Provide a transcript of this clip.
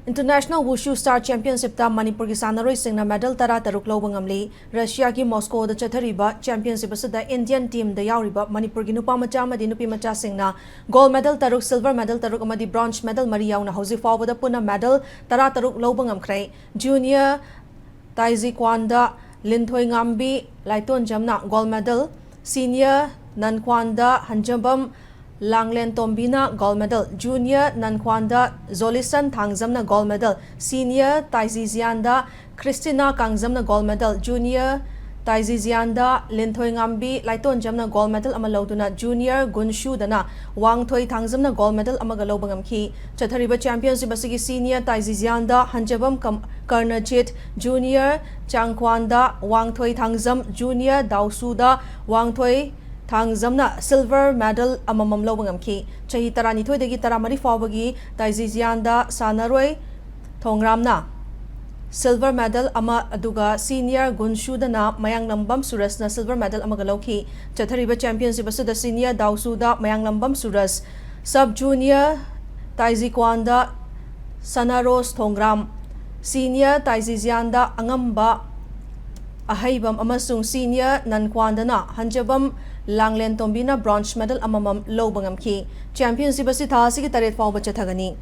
International Wushu Star Championship ta Manipur ki sanaroi singna medal tara taruk lawba ngamli Russia ki Moscow da chathariba championship asada Indian team da yauriba Manipur ki nupa macha amadi nupi macha singna gold medal taruk silver medal taruk amadi bronze medal mari yauna hausi fawba da puna medal tara taruk lawba ngamkhrai junior taizikwan linthoi ngambi laiton jamna gold medal senior nankwanda hanjambam Langlen Tombina gold medal, junior Nankwanda Zolisan Thangzamna gold medal, senior Taizizianda Christina Kangzamna gold medal, junior Taizizianda Linthoi Ngambi Laiton Jamna gold medal amalauduna, junior Gunshu Dana Wangthoi Thangzamna gold medal amagalobangam Chathariba championship basigi senior Taizizianda Hanjabam Karnajit, junior Changkwanda Wangthoi Thangzam, junior Dausuda Wangthoi Thangzamna silver medal amamam lobangam chahi tarani thoi degi taramari fawbagi Taizizianda sanaroi thongramna silver medal ama aduga senior Gunshudana mayang lambam surasna silver medal amagalauki chathariba championship asada senior Dausuda mayang lambam suras sub junior Taizikwanda Sanaros Thongram senior Taizizianda angamba ahaibam amasung senior Nankwandana Hanjabam Langlen Tombina bronze medal amamam lobangam championship asi thasi ki taret fawba chathagani